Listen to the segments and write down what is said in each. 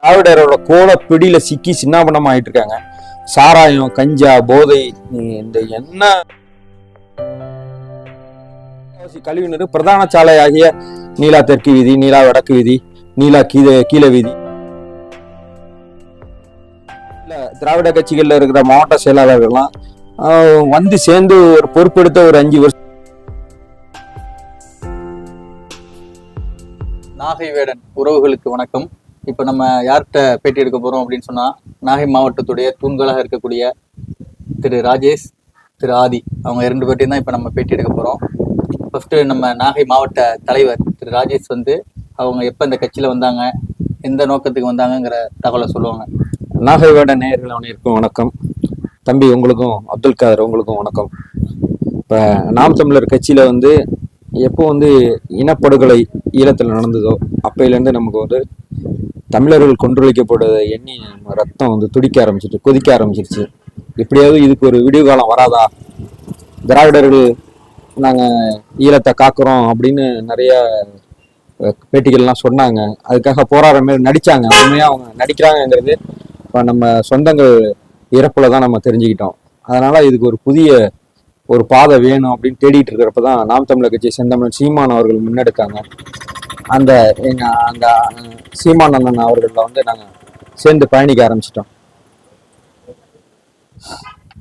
திராவிடரோட கோல பிடியில சிக்கி சின்னாபண்ணமா ஆயிட்டு இருக்காங்க. சாராயம், கஞ்சா, போதை, இந்த என்ன கழிவுநீர் பிரதான சாலை ஆகிய நீலா தெற்கு வீதி, நீலா வடக்கு வீதி, நீலா கீழ வீதி, திராவிட கட்சிகள்ல இருக்கிற மாவட்ட செயலாளர்கள்லாம் வந்து சேர்ந்து ஒரு பொறுப்பெடுத்த ஒரு 5 வருஷம். நாகை வேடன் உறவுகளுக்கு வணக்கம். இப்ப நம்ம யார்கிட்ட பேட்டி எடுக்க போறோம் அப்படின்னு சொன்னா, நாகை மாவட்டத்துடைய தூண்களாக இருக்கக்கூடிய திரு ராஜேஷ், திரு ஆதி, அவங்க 2 பேர்ட்டையும் தான் இப்ப நம்ம பேட்டி எடுக்க போறோம். ஃபர்ஸ்ட் நம்ம நாகை மாவட்ட தலைவர் திரு ராஜேஷ் வந்து அவங்க எப்ப இந்த கட்சியில வந்தாங்க, எந்த நோக்கத்துக்கு வந்தாங்கங்கிற தகவலை சொல்லுவாங்க. நாகை வேடன் நேயர்கள் அனைவருக்கும் வணக்கம். தம்பி உங்களுக்கும், அப்துல் காதர் உங்களுக்கும் வணக்கம். இப்ப நாம் தமிழர் கட்சியில வந்து எப்போ வந்து இனப்படுகொலை ஈழத்தில் நடந்ததோ அப்பையிலேருந்து நமக்கு வந்து தமிழர்கள் கொன்றொழிக்கப்படுவதை எண்ணி ரத்தம் வந்து துடிக்க ஆரம்பிச்சிட்டு கொதிக்க ஆரம்பிச்சிருச்சு. எப்படியாவது இதுக்கு ஒரு விடிவு காலம் வராதா, திராவிடர்கள் நாங்கள் ஈழத்தை காக்குறோம் அப்படின்னு நிறைய பேட்டிகள்லாம் சொன்னாங்க. அதுக்காக போராடுற மாதிரி நடிச்சாங்க. உண்மையாக அவங்க நடிக்கிறாங்கங்கிறது இப்போ நம்ம சொந்தங்கள் இறப்புல தான் நம்ம தெரிஞ்சுக்கிட்டோம். அதனால இதுக்கு ஒரு புதிய ஒரு பாதை வேணும் அப்படின்னு தேடிட்டு இருக்கிறப்ப தான் நாம் தமிழர் கட்சி செந்தமிழன் சீமான் அவர்கள் முன்னெடுக்காங்க. அந்த சீமான் அண்ணன் அவர்களில் வந்து நாங்கள் சேர்ந்து பயணிக்க ஆரம்பிச்சிட்டோம்.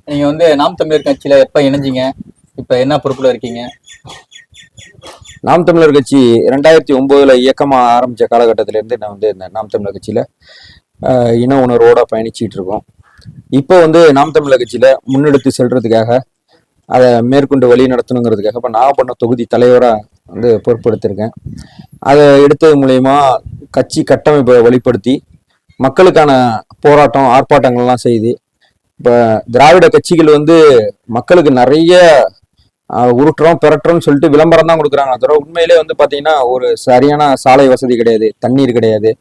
நீங்க வந்து நாம் தமிழர் கட்சியில எப்ப இணைஞ்சிங்க, இப்ப என்ன பொறுப்புல இருக்கீங்க? நாம் தமிழர் கட்சி 2009 இயக்கமா ஆரம்பிச்ச காலகட்டத்திலேருந்து நான் வந்து இந்த நாம் தமிழர் கட்சியில இன உணர்வோட பயணிச்சுட்டு இருக்கோம். இப்போ வந்து நாம் தமிழர் கட்சியில முன்னெடுத்து செல்றதுக்காக, அதை மேற்கொண்டு வழி நடத்தணுங்கிறதுக்காக இப்போ நாகப்பட்டினம் தொகுதி தலைவராக வந்து பொறுப்பெடுத்திருக்கேன். அதை எடுத்தது மூலயமா கட்சி கட்டமைப்பை வழிப்படுத்தி மக்களுக்கான போராட்டம், ஆர்ப்பாட்டங்கள்லாம் செய்து இப்போ திராவிட கட்சிகள் வந்து மக்களுக்கு நிறைய உருட்டுறோம் பெறட்டுறோம்னு சொல்லிட்டு விளம்பரம் தான் கொடுக்குறாங்க. அதோட உண்மையிலே வந்து பார்த்தீங்கன்னா ஒரு சரியான சாலை வசதி கிடையாது, தண்ணீர் கிடையாது,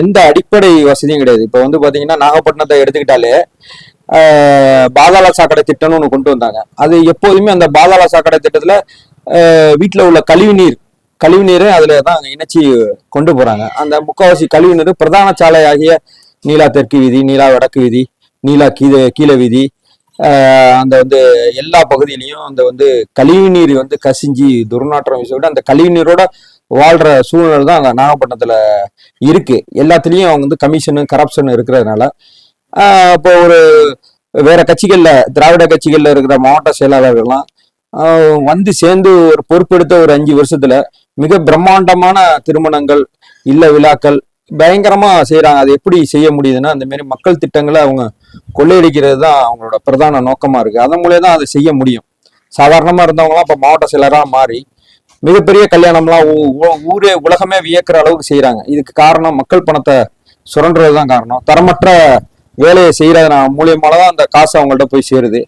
எந்த அடிப்படை வசதியும் கிடையாது. இப்போ வந்து பார்த்தீங்கன்னா நாகப்பட்டினத்தை எடுத்துக்கிட்டாலே பாதாள சாக்கடை திட்டம்னு ஒன்று கொண்டு வந்தாங்க. அது எப்போதுமே அந்த பாதாள சாக்கடை திட்டத்துல வீட்டில் உள்ள கழிவுநீரை அதுல தான் இணைச்சி கொண்டு போறாங்க. அந்த முக்கால்வாசி கழிவுநீர் பிரதான சாலை ஆகிய நீலா தெற்கு வீதி, நீலா வடக்கு வீதி, நீலா கீழ வீதி, அந்த வந்து எல்லா பகுதியிலையும் அந்த வந்து கழிவுநீர் வந்து கசிஞ்சி துர்நாற்றம் வீசிவிட்டு அந்த கழிவுநீரோட வாழ்ற சூழ்நிலை தான் அங்கே நாகப்பட்டினத்துல இருக்கு. எல்லாத்துலேயும் அவங்க வந்து கமிஷனு கரப்ஷன் இருக்கிறதுனால இப்போ ஒரு வேற கட்சிகள்ல, திராவிட கட்சிகள்ல இருக்கிற மாவட்ட செயலாளர்கள்லாம் வந்து சேர்ந்து ஒரு பொறுப்பெடுத்த ஒரு 5 வருஷத்துல மிக பிரம்மாண்டமான திருமணங்கள், இல்ல விழாக்கள் பயங்கரமா செய்யறாங்க. அது எப்படி செய்ய முடியுதுன்னா, அந்த மாதிரி மக்கள் திட்டங்களை அவங்க கொள்ளையடிக்கிறது தான் அவங்களோட பிரதான நோக்கமா இருக்கு. அதன் மூலியம் தான் அதை செய்ய முடியும். சாதாரணமா இருந்தவங்களாம் இப்ப மாவட்ட செயலராக மாறி மிகப்பெரிய கல்யாணம்லாம் ஊரே உலகமே வியக்கிற அளவுக்கு செய்யறாங்க. இதுக்கு காரணம் மக்கள் பணத்தை சுரண்டுறதுதான் காரணம். தரமற்ற வேலையை செய்யறது மூலியமாலதான் அந்த காசு அவங்கள்ட்ட போய் சேருது.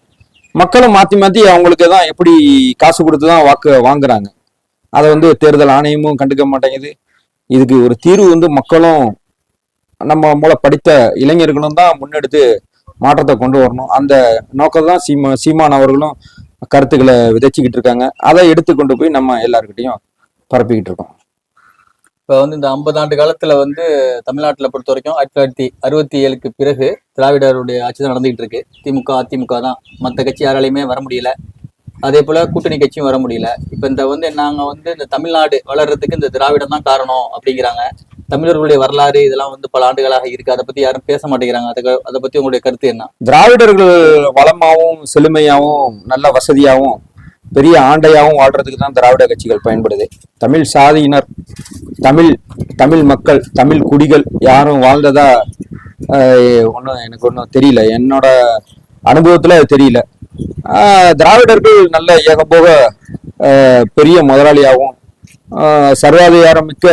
மக்களும் மாத்தி அவங்களுக்கு தான் எப்படி காசு கொடுத்துதான் வாக்கு வாங்குறாங்க. அதை வந்து தேர்தல் ஆணையமும் கண்டுக்க மாட்டேங்குது. இதுக்கு ஒரு தீர்வு வந்து மக்களும் நம்ம மூலம் படித்த இளைஞர்களும் தான் முன்னெடுத்து மாற்றத்தை கொண்டு வரணும். அந்த நோக்கம் தான் சீமான் அவர்களும் கருத்துக்களை விதைச்சிக்கிட்டு இருக்காங்க. அதை எடுத்து கொண்டு போய் நம்ம எல்லாருக்கிட்டையும் பரப்பிக்கிட்டு இருக்கோம். இப்போ வந்து இந்த 50 ஆண்டு காலத்துல வந்து தமிழ்நாட்டில் பொறுத்த வரைக்கும் 1967க்கு பிறகு திராவிடருடைய ஆட்சி தான் நடந்துகிட்டு இருக்கு. திமுக, அதிமுக தான், மற்ற கட்சி யாராலையுமே வர முடியல. அதே போல கூட்டணி கட்சியும் வர முடியல. இப்போ இந்த வந்து நாங்க வந்து இந்த தமிழ்நாடு வளர்றதுக்கு இந்த திராவிடம் தான் காரணம் அப்படிங்கிறாங்க. தமிழர்களுடைய வரலாறு இதெல்லாம் வந்து பல ஆண்டுகளாக இருக்கு. அதை பத்தி யாரும் பேச மாட்டேங்கிறாங்க. அதை பத்தி உங்களுடைய கருத்து என்ன? திராவிடர்கள் வளமாவும் செழுமையாவும் நல்ல வசதியாவும் பெரிய ஆண்டையாவும் வாழ்றதுக்கு தான் திராவிட கட்சிகள் பயன்படுது. தமிழ் சாதியினர், தமிழ் மக்கள், தமிழ் குடிகள் யாரும் வாழ்ந்ததா எனக்கு ஒன்றும் தெரியல. என்னோட அனுபவத்துல அது தெரியல. திராவிடர்கள் நல்ல ஏகபோக பெரிய முதலாளியாகவும் சர்வாதிகாரம் மிக்க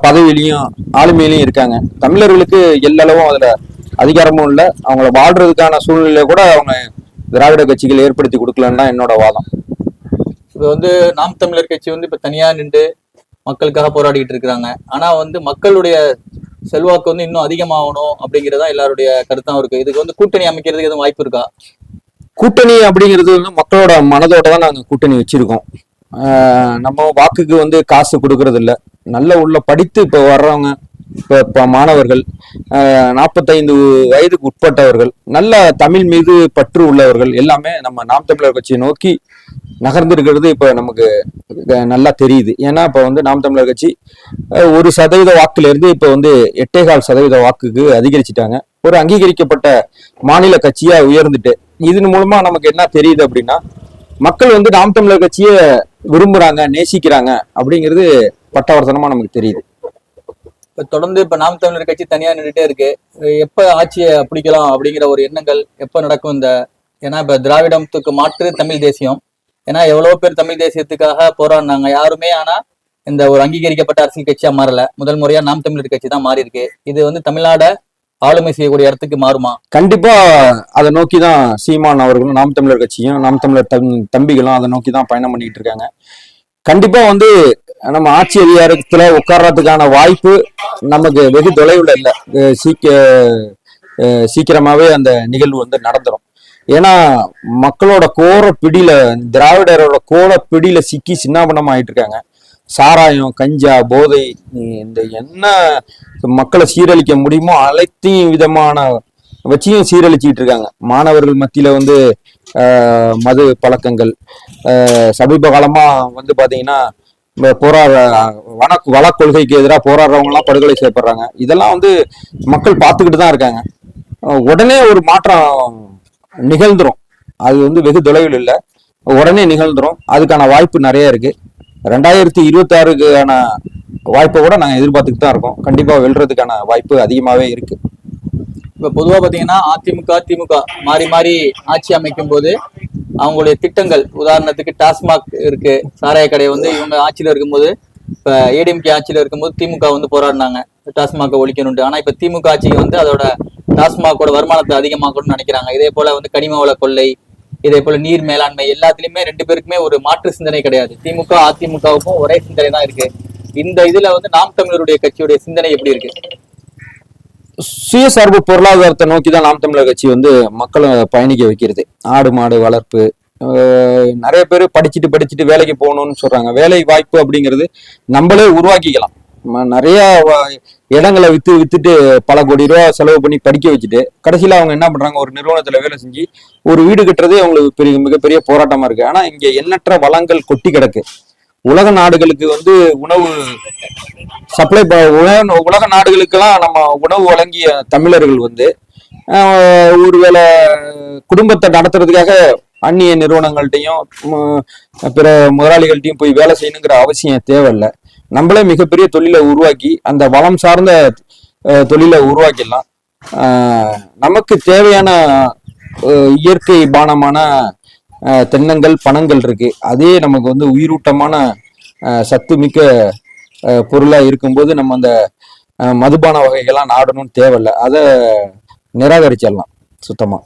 பதவியிலையும் ஆளுமையிலையும் இருக்காங்க. தமிழர்களுக்கு எல்லளவும் அதுல அதிகாரமும் இல்லை. அவங்கள வாழ்றதுக்கான சூழ்நிலை கூட அவங்க திராவிட கட்சிகள் ஏற்படுத்தி கொடுக்கலன்னு தான் என்னோட வாதம். இப்போ வந்து நாம் தமிழர் கட்சி வந்து இப்ப தனியா நின்று மக்களுக்காக போராடிட்டு இருக்கிறாங்க. ஆனா வந்து மக்களுடைய செல்வாக்கு வந்து இன்னும் அதிகமாகணும் அப்படிங்கிறதா எல்லாருடைய கருத்தாவும் இருக்கு. இதுக்கு வந்து கூட்டணி அமைக்கிறதுக்கு எதுவும் வாய்ப்பு இருக்கா? கூட்டணி அப்படிங்கிறது வந்து மக்களோட மனதோட தான் நாங்கள் கூட்டணி வச்சிருக்கோம். நம்ம வாக்குக்கு வந்து காசு கொடுக்கறது இல்லை. நல்ல உள்ள படித்து இப்போ வர்றவங்க இப்போ மாணவர்கள் 45 வயதுக்கு உட்பட்டவர்கள் நல்ல தமிழ் மீது பற்று உள்ளவர்கள் எல்லாமே நம்ம நாம் தமிழர் கட்சியை நோக்கி நகர்ந்திருக்கிறது இப்போ நமக்கு நல்லா தெரியுது. ஏன்னா இப்போ வந்து நாம் தமிழர் கட்சி 1% வாக்குல இருந்து இப்போ வந்து 8.25% வாக்குக்கு அதிகரிச்சிட்டாங்க. ஒரு அங்கீகரிக்கப்பட்ட மாநில கட்சியா உயர்ந்துட்டு இதன் மூலமா நமக்கு என்ன தெரியுது அப்படின்னா மக்கள் வந்து நாம் தமிழர் கட்சியை விரும்புறாங்க, நேசிக்கிறாங்க அப்படிங்கிறது பட்டவர்த்தனமா நமக்கு தெரியுது. இப்ப தொடர்ந்து இப்ப நாம் தமிழர் கட்சி தனியா நின்றுட்டே இருக்கு. எப்ப ஆட்சியை பிடிக்கலாம் அப்படிங்கிற ஒரு எண்ணங்கள் எப்ப நடக்கும் இந்த? ஏன்னா இப்ப திராவிடத்துக்கு மாற்று தமிழ் தேசியம். ஏன்னா எவ்வளவு பேர் தமிழ் தேசியத்துக்காக போராடினாங்க, யாருமே ஆனா இந்த ஒரு அங்கீகரிக்கப்பட்ட அரசியல் கட்சியா மாறல. முதல் முறையா நாம் தமிழர் கட்சி தான் மாறி இருக்கு. இது வந்து தமிழ்நாட ஆளுமை செய்யக்கூடிய இடத்துக்கு மாறுமா? கண்டிப்பா அதை நோக்கிதான் சீமான் அவர்களும் நாம் தமிழர் கட்சியும் நாம் தமிழர் தம்பிகளும் அதை நோக்கிதான் பயணம் பண்ணிட்டு இருக்காங்க. கண்டிப்பா வந்து நம்ம ஆட்சி அதிகாரத்துல உட்கார்றதுக்கான வாய்ப்பு நமக்கு வெகு தொலைவுல இல்லை. சீக்கிரமாவே அந்த நிகழ்வு வந்து நடந்துரும். ஏன்னா மக்களோட கோர பிடியில, திராவிடரோட கோர பிடியில சிக்கி சின்னாபனம் ஆயிட்டு இருக்காங்க. சாராயம், கஞ்சா, போதை, இந்த என்ன மக்களை சீரழிக்க முடியுமோ அனைத்தையும் விதமான வச்சியும் சீரழிச்சிட்டு இருக்காங்க. மாணவர்கள் மத்தியில வந்து மது பழக்கங்கள், சமீப காலமா வந்து பாத்தீங்கன்னா வன கொள்கைக்கு எதிராக போராடுறவங்க எல்லாம் படுகொலை செய்யப்படுறாங்க. இதெல்லாம் வந்து மக்கள் பார்த்துக்கிட்டு தான் இருக்காங்க. உடனே ஒரு மாற்றம் நிகழ்ந்துரும். அது வந்து வெகு தொலைவில் இல்லை, உடனே நிகழ்ந்துரும். அதுக்கான வாய்ப்பு நிறைய இருக்கு. 2026க்கான வாய்ப்பை கூட நாங்கள் எதிர்பார்த்துக்கிட்டு தான் இருக்கோம். கண்டிப்பா வெல்றதுக்கான வாய்ப்பு அதிகமாவே இருக்கு. இப்ப பொதுவா பாத்தீங்கன்னா அதிமுக திமுக மாறி மாறி ஆட்சி அமைக்கும் போது அவங்களுடைய திட்டங்கள், உதாரணத்துக்கு டாஸ்மாக் இருக்கு, சாராய கடை வந்து இவங்க ஆட்சியில இருக்கும்போது, இப்ப ஏடிஎம்கே ஆட்சியில இருக்கும்போது திமுக வந்து போராடினாங்க டாஸ்மாக் ஒழிக்கணும்ட்டு. ஆனா இப்ப திமுக ஆட்சிக்கு வந்து அதோட டாஸ்மாகோட வருமானத்தை அதிகமாக்கணும்னு நினைக்கிறாங்க. இதே போல வந்து கனிம வள கொள்ளை, இதே போல நீர் மேலாண்மை, எல்லாத்துலயுமே ரெண்டு பேருக்குமே ஒரு மாற்று சிந்தனை கிடையாது. திமுக அதிமுகவுக்கும் ஒரே சிந்தனை தான் இருக்கு. இந்த இதுல வந்து நாம் தமிழருடைய கட்சியுடைய சிந்தனை எப்படி இருக்கு? சுயசார்பு பொருளாதாரத்தை நோக்கி தான் நாம் தமிழர் கட்சி வந்து மக்களை பயணிக்க வைக்கிறது. ஆடு மாடு வளர்ப்பு, நிறைய பேர் படிச்சுட்டு வேலைக்கு போகணும்னு சொல்றாங்க. வேலை வாய்ப்பு அப்படிங்கிறது நம்மளே உருவாக்கிக்கலாம். நிறைய இடங்களை வித்துட்டு பல கோடி ரூபா செலவு பண்ணி படிக்க வச்சுட்டு கடைசியில அவங்க என்ன பண்றாங்க, ஒரு நிறுவனத்துல வேலை செஞ்சு ஒரு வீடு கட்டுறதே அவங்களுக்கு மிகப்பெரிய போராட்டமா இருக்கு. ஆனா இங்க எண்ணற்ற வளங்கள் கொட்டி கிடக்கு. உலக நாடுகளுக்கு வந்து உணவு சப்ளை, உலக நாடுகளுக்கெல்லாம் நம்ம உணவு வழங்கிய தமிழர்கள் வந்து ஒருவேளை குடும்பத்தை நடத்துறதுக்காக அந்நிய நிறுவனங்கள்ட்டையும் பிற முதலாளிகள்ட்டையும் போய் வேலை செய்யணுங்கிற அவசியம் தேவையில்லை. நம்மளே மிகப்பெரிய தொழிலை உருவாக்கி அந்த வளம் சார்ந்த தொழிலை உருவாக்கிடலாம். நமக்கு தேவையான இயற்கை பானமான தென்னங்கள், பணங்கள் இருக்கு. அதே நமக்கு வந்து உயிரூட்டமான சத்து மிக்க பொருளா இருக்கும்போது நம்ம அந்த மதுபான வகைகள்லாம் நாடணும்னு தேவையில்லை. அதை நிராகரிச்சிடலாம் சுத்தமா.